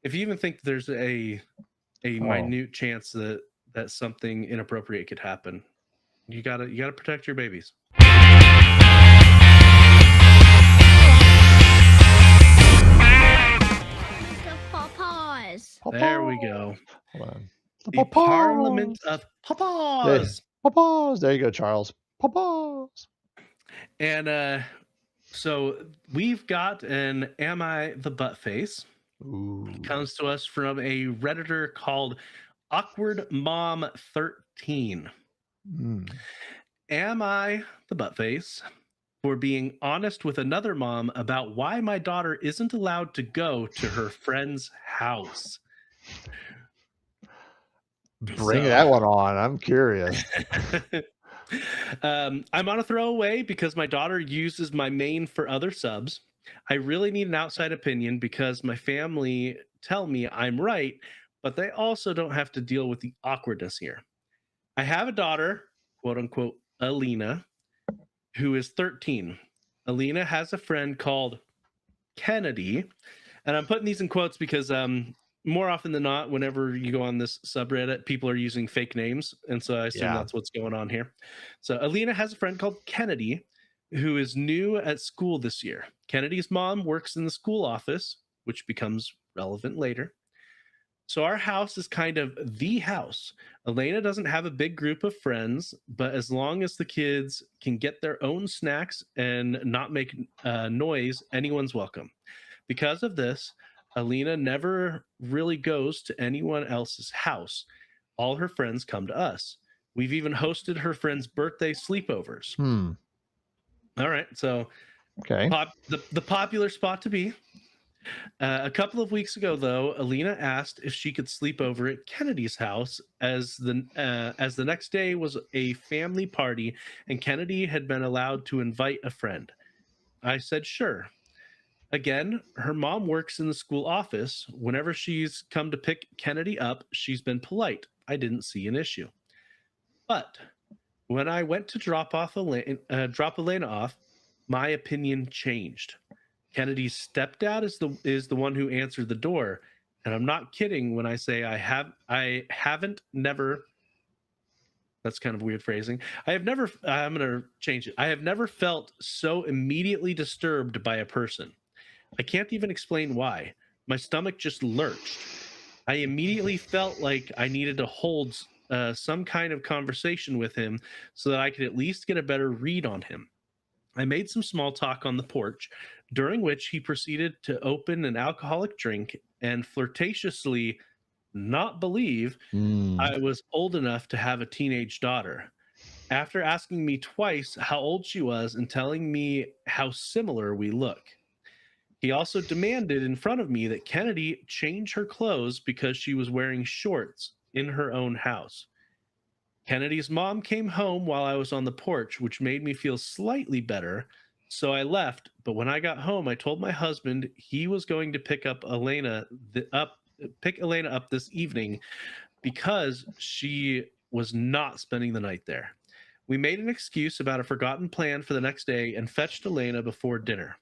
if you even think there's a minute chance that something inappropriate could happen, you gotta protect your babies. Paws. There we go. Hold on. The Parliament of Paws. Paws. There you go, Charles. Paws. And so we've got an Am I the Butt Face? Ooh. It comes to us from a Redditor called Awkward Mom 13. Am I the butt face for being honest with another mom about why my daughter isn't allowed to go to her friend's house? Bring that one on. I'm curious. I'm on a throwaway because my daughter uses my main for other subs. I really need an outside opinion because my family tell me I'm right, but they also don't have to deal with the awkwardness here. I have a daughter, quote unquote, Alina, who is 13. Alina has a friend called Kennedy, and I'm putting these in quotes because more often than not, whenever you go on this subreddit, people are using fake names, and so I assume that's what's going on here. So Alina has a friend called Kennedy who is new at school this year. Kennedy's mom works in the school office, which becomes relevant later. So our house is kind of the house. Elena doesn't have a big group of friends, but as long as the kids can get their own snacks and not make noise, anyone's welcome. Because of this, Alina never really goes to anyone else's house. All her friends come to us. We've even hosted her friends' birthday sleepovers. All right, so the popular spot to be. A couple of weeks ago, though, Alina asked if she could sleep over at Kennedy's house as the next day was a family party and Kennedy had been allowed to invite a friend. I said sure. Again, her mom works in the school office. Whenever she's come to pick Kennedy up, she's been polite. I didn't see an issue. But when I went to drop Elena off, my opinion changed. Kennedy's stepdad is the one who answered the door, and I'm not kidding when I say I haven't never. That's kind of weird phrasing. I'm gonna change it. I have never felt so immediately disturbed by a person. I can't even explain why. My stomach just lurched. I immediately felt like I needed to hold some kind of conversation with him so that I could at least get a better read on him. I made some small talk on the porch, during which he proceeded to open an alcoholic drink and flirtatiously not believe I was old enough to have a teenage daughter. After asking me twice how old she was and telling me how similar we look. He also demanded in front of me that Kennedy change her clothes because she was wearing shorts in her own house. Kennedy's mom came home while I was on the porch, which made me feel slightly better, so I left. But when I got home, I told my husband he was going to pick Elena up this evening because she was not spending the night there. We made an excuse about a forgotten plan for the next day and fetched Elena before dinner.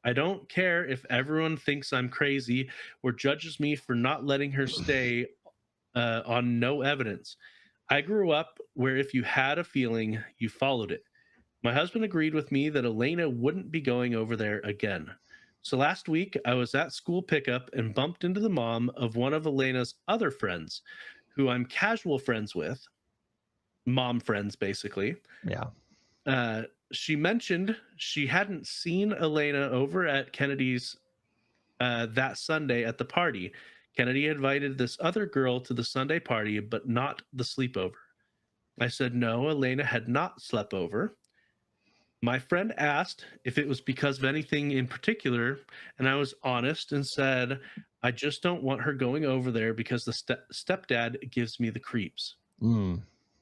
I don't care if everyone thinks I'm crazy or judges me for not letting her stay on no evidence. I grew up where if you had a feeling, you followed it. My husband agreed with me that Elena wouldn't be going over there again. So last week, I was at school pickup and bumped into the mom of one of Elena's other friends, who I'm casual friends with. Mom friends, basically. Yeah. She mentioned she hadn't seen Elena over at Kennedy's that Sunday at the party. Kennedy invited this other girl to the Sunday party, but not the sleepover. I said no, Elena had not slept over. My friend asked if it was because of anything in particular, and I was honest and said, I just don't want her going over there because the stepdad gives me the creeps.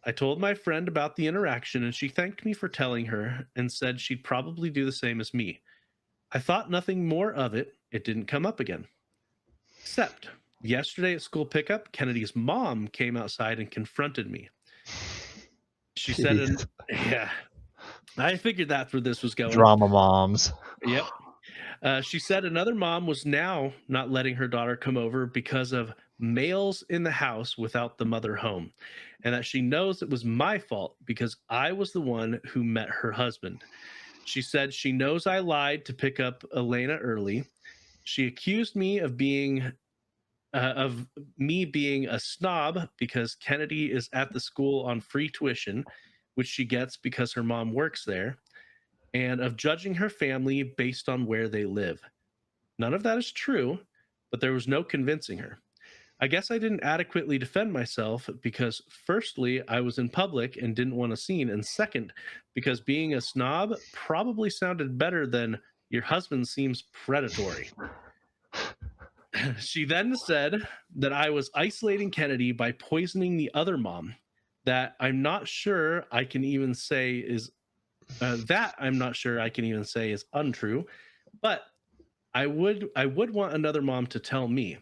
I told my friend about the interaction, and she thanked me for telling her and said she'd probably do the same as me. I thought nothing more of it. It didn't come up again. Except yesterday at school pickup, Kennedy's mom came outside and confronted me. She said, yeah, I figured that's where this was going. Drama moms. Yep. She said another mom was now not letting her daughter come over because of males in the house without the mother home, and that she knows it was my fault because I was the one who met her husband. She said she knows I lied to pick up Elena early. She accused me of me being a snob because Kennedy is at the school on free tuition, which she gets because her mom works there, and of judging her family based on where they live. None of that is true, but there was no convincing her. I guess I didn't adequately defend myself because, firstly, I was in public and didn't want a scene, and second, because being a snob probably sounded better than your husband seems predatory. She then said that I was isolating Kennedy by poisoning the other mom. That I'm not sure I can even say is that I'm not sure I can even say is untrue, but I would want another mom to tell me.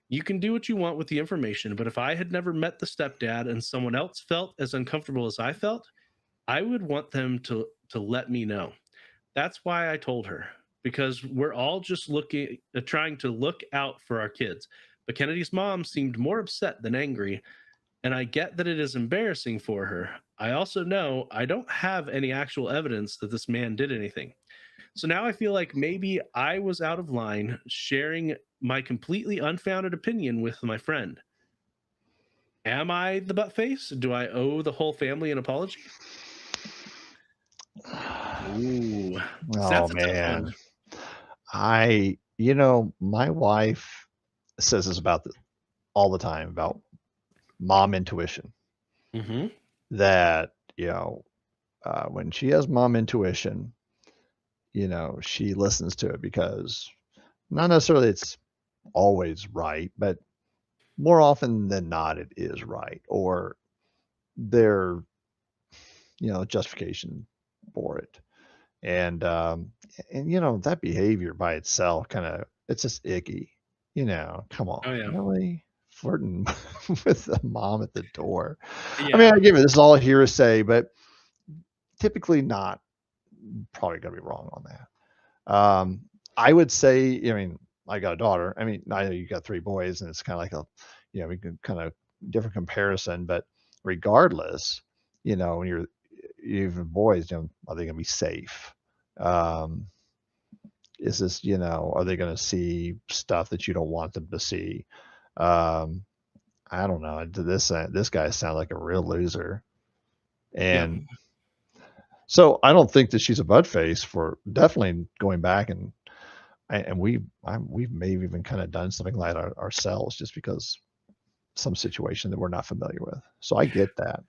You can do what you want with the information, but if I had never met the stepdad and someone else felt as uncomfortable as I felt, I would want them to let me know. That's why I told her, because we're all just looking trying to look out for our kids. But Kennedy's mom seemed more upset than angry, and I get that it is embarrassing for her. I also know I don't have any actual evidence that this man did anything. So now I feel like maybe I was out of line sharing my completely unfounded opinion with my friend. Am I the butt face? Do I owe the whole family an apology? Ooh, Oh that's a tough one. man. My wife says this about all the time about mom intuition Hmm. that, when she has mom intuition, she listens to it because not necessarily it's always right, but more often than not, it is right, or their, justification for it. And, that behavior by itself it's just icky, come on, Oh yeah, really? Flirting with the mom at the door. I mean, yeah, I give it this is all hearsay, but typically not probably gonna be wrong on that. I would say, I mean, I got a daughter. I mean, I know you got 3 boys, and it's kinda like we can kinda different comparison, but regardless, when you're even boys, are they gonna be safe? Um, is this, are they gonna see stuff that you don't want them to see? Um, I don't know. This guy sounds like a real loser, yeah. and so I don't think that she's a butt face for definitely going back and we've maybe even kind of done something like that ourselves just because some situation that we're not familiar with. So I get that.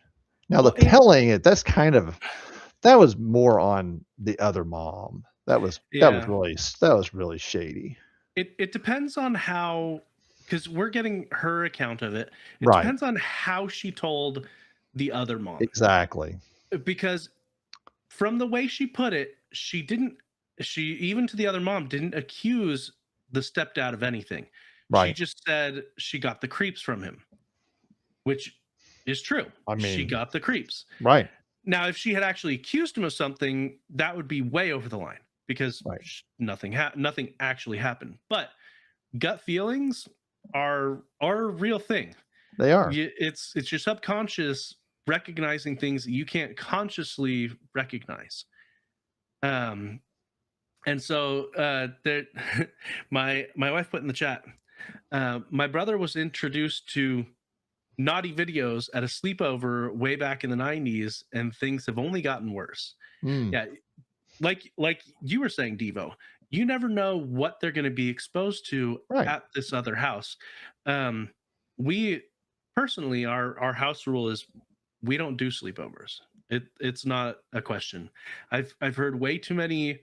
Now the Well, and telling it, that was more on the other mom. yeah, That was really shady. it depends on how, because we're getting her account of it. It Right. depends on how she told the other mom, Exactly. because from the way she put it, she didn't. She even to the other mom didn't accuse the stepdad of anything. She Right. just said she got the creeps from him, which is true. I She mean, got the creeps. right. Now, if she had actually accused him of something, that would be way over the line because Right. nothing actually happened. But gut feelings are a real thing. They are. It's your subconscious recognizing things that you can't consciously recognize. Um, and so there, my wife put in the chat. My brother was introduced to naughty videos at a sleepover way back in the 90s, and things have only gotten worse. Mm, Yeah, like you were saying, Devo, you never know what they're going to be exposed to right. at this other house. We personally, our house rule is we don't do sleepovers. It's not a question. I've heard way too many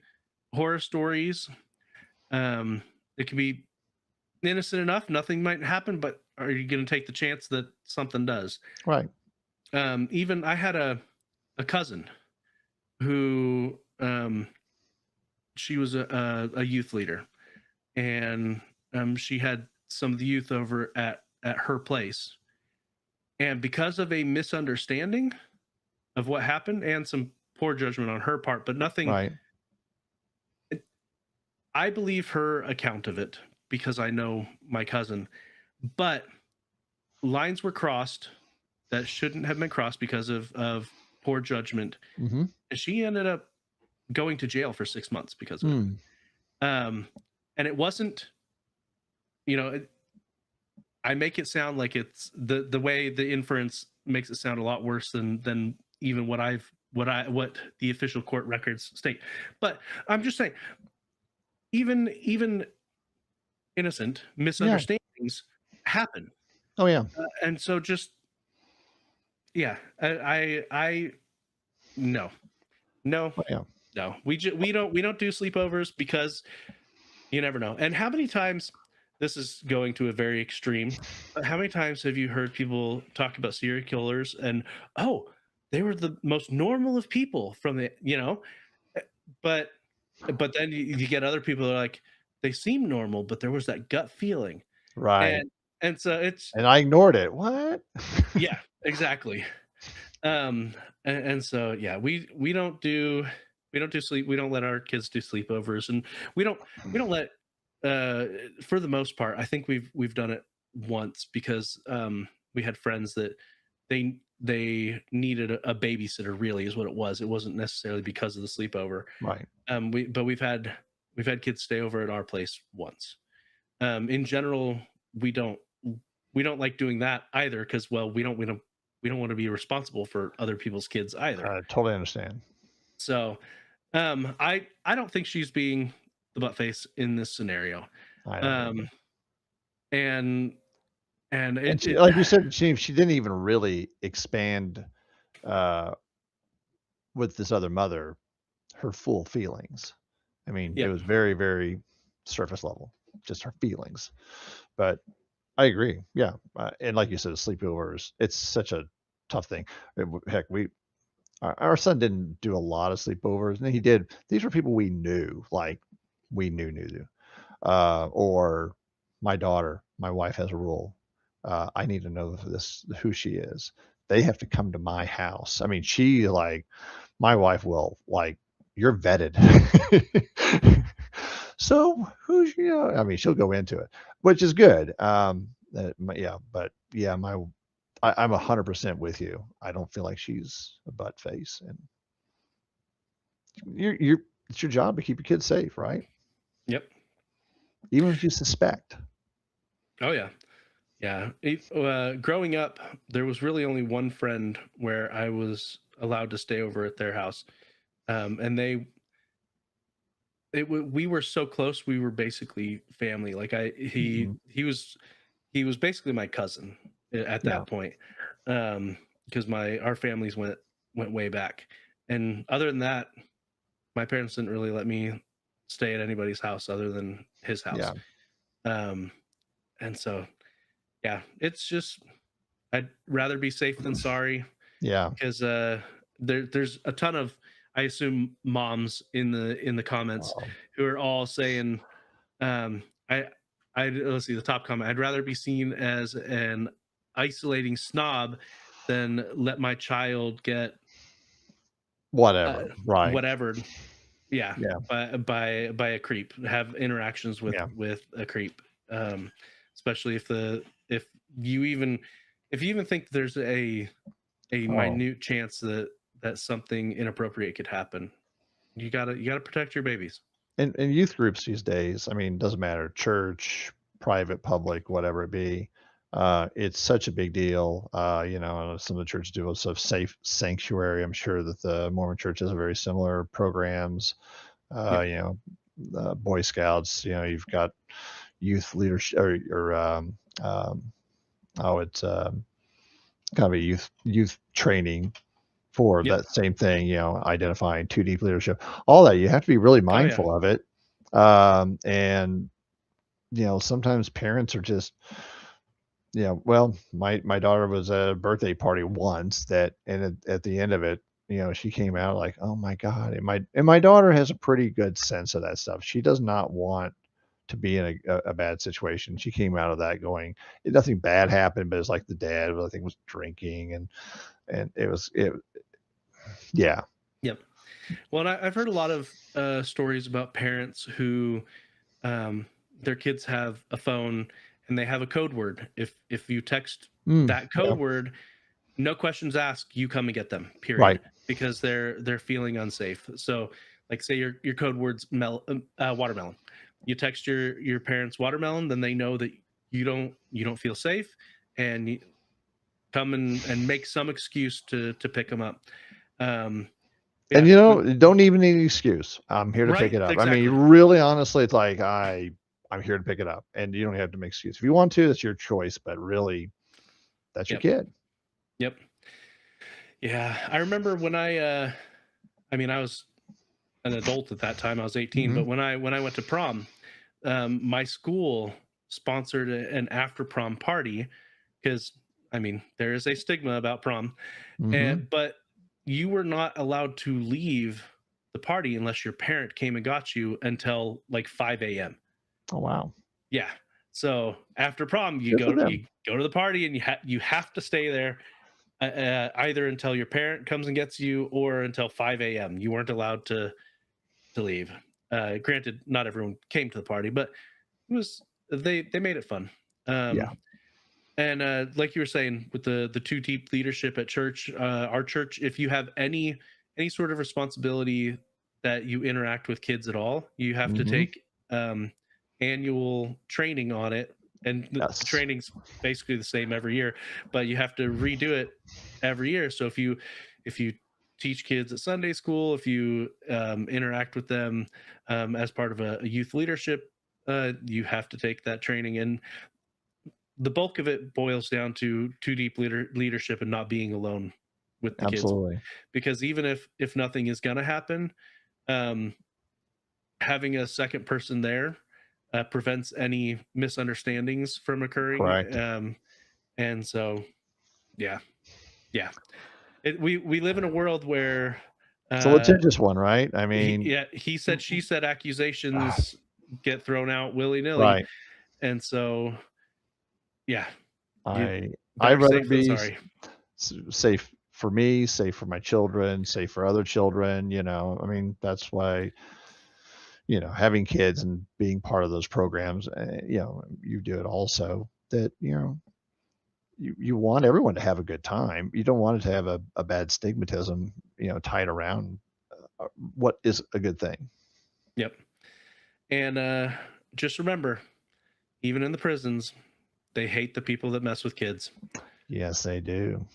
horror stories. It can be innocent enough, nothing might happen, but are you going to take the chance that something does? Right. Even I had a cousin who she was a youth leader, and she had some of the youth over at her place, and because of a misunderstanding of what happened and some poor judgment on her part, but nothing. Right. I believe her account of it because I know my cousin, but lines were crossed that shouldn't have been crossed because of poor judgment. Hmm. And she ended up going to jail for 6 months because of it. Mm. Um, and it wasn't, you know, I make it sound like it's the way the inference makes it sound a lot worse than even what the official court records state. But I'm just saying, even innocent Yeah. misunderstandings happen, Oh yeah. and so just yeah, I no no Oh yeah. no we don't do sleepovers because you never know. And how many times, this is going to a very extreme, but how many times have you heard people talk about serial killers and, oh, they were the most normal of people from the, eh, but then you get other people that are like, they seem normal, but there was that gut feeling. Right. And so it's And I ignored it. What? yeah, exactly. Um and so yeah, we don't do sleep we don't let our kids do sleepovers, and we don't we don't let uh for the most part. I think we've done it once because we had friends that they needed a babysitter, really is what it was. It wasn't necessarily because of the sleepover. Right. We've had kids stay over at our place once. In general, we don't we don't like doing that either because, well, we don't want to be responsible for other people's kids either. I totally understand. So I don't think she's being the butt face in this scenario. I don't either. Um and and And it she, it like you said, she didn't even really expand uh, with this other mother her full feelings. I mean, it yep. was very, very surface level, just her feelings. But I agree. Yeah, and like you said, sleepovers. It's such a tough thing. Heck, our son didn't do a lot of sleepovers, and he did. These were people we knew, like we knew. Or my daughter, my wife has a rule. I need to know who she is. They have to come to my house. I mean, she like my wife will like you're vetted. So who's I mean, she'll go into it, which is good. Yeah, but yeah, I'm 100% with you. I don't feel like she's a butt face, and you're it's your job to keep your kids safe, right? Yep. Even if you suspect. Oh yeah. Yeah. Growing up, there was really only one friend where I was allowed to stay over at their house. And we were so close. We were basically family. Like Mhm. he was basically my cousin at Yeah, that point. Because my our families went way back. And other than that, my parents didn't really let me stay at anybody's house other than his house. yeah, Um, and so yeah, it's just, I'd rather be safe than sorry yeah. because there's a ton of, I assume, moms in the comments Oh, who are all saying, um, I let's see the top comment. I'd rather be seen as an isolating snob than let my child get uh, whatever, right. whatever. Yeah, Yeah, by a creep. Have interactions yeah. with a creep, especially if you even if you even think there's a Oh, minute chance that something inappropriate could happen. You gotta protect your babies. and youth groups these days, I mean, doesn't matter, church, private, public, whatever it be, it's such a big deal. Some of the churches do a safe sanctuary. I'm sure that the Mormon Church has a very similar programs. Yep. You know, Boy Scouts. You've got youth leadership it's kind of a youth training for Yep. that same thing, identifying too deep leadership, all that. You have to be really Oh yeah. mindful of it. And, sometimes parents are just, well, my daughter was at a birthday party once and at the end of it, she came out like, oh my God. And my daughter has a pretty good sense of that stuff. She does not want to be in a bad situation. She came out of that going, nothing bad happened, but it's like the dad, I think, was drinking and yeah. Yep. Well, and I've heard a lot of stories about parents who um, their kids have a phone and they have a code word. If you text that code Yeah, word, no questions asked, you come and get them. right. Period. Because they're feeling unsafe. So, like, say your code word's watermelon. You text your parents watermelon, then they know that you don't feel safe, and you come and make some excuse to pick them up. Um, And, yeah, don't even need an excuse. I'm here to pick right, it up. I mean, exactly. really, honestly, it's like, I'm here to pick it up, and you don't have to make excuse. If you want to, that's your choice, but really, that's your Yep, kid. yep. Yeah, I remember when I mean, I was an adult at that time. I was 18, but Mhm. when I went to prom, my school sponsored an after prom party because I mean there is a stigma about prom, Mhm. and but you were not allowed to leave the party unless your parent came and got you until like 5 a.m. Oh, wow. Yeah. So after prom, Good for you them. go to the party and you have to stay there either until your parent comes and gets you or until 5 a.m. You weren't allowed to leave. Granted, not everyone came to the party, but it was they made it fun. Um, Yeah. and like you were saying with the two deep leadership at church, our church, if you have any sort of responsibility that you interact with kids at all, you have to Mhm. take annual training on it, and the Yes. training's basically the same every year, but you have to redo it every year. So if you teach kids at Sunday school, if you interact with them as part of a youth leadership, you have to take that training. And the bulk of it boils down to too deep leadership and not being alone with the kids, Absolutely. because even if nothing is going to happen, um, having a second person there prevents any misunderstandings from occurring. Correct. And so yeah, yeah, we live in a world where It's a uh litigious one, right? I mean, yeah, he said she said accusations get thrown out willy-nilly. right. And so yeah, you I'd better rather safe than be sorry. safe for me, safe for my children, safe for other children, I mean, that's why, having kids and being part of those programs, you do it also that, you want everyone to have a good time. You don't want it to have a bad stigmatism, tied around what is a good thing. Yep. And just remember, even in the prisons, they hate the people that mess with kids. Yes, they do.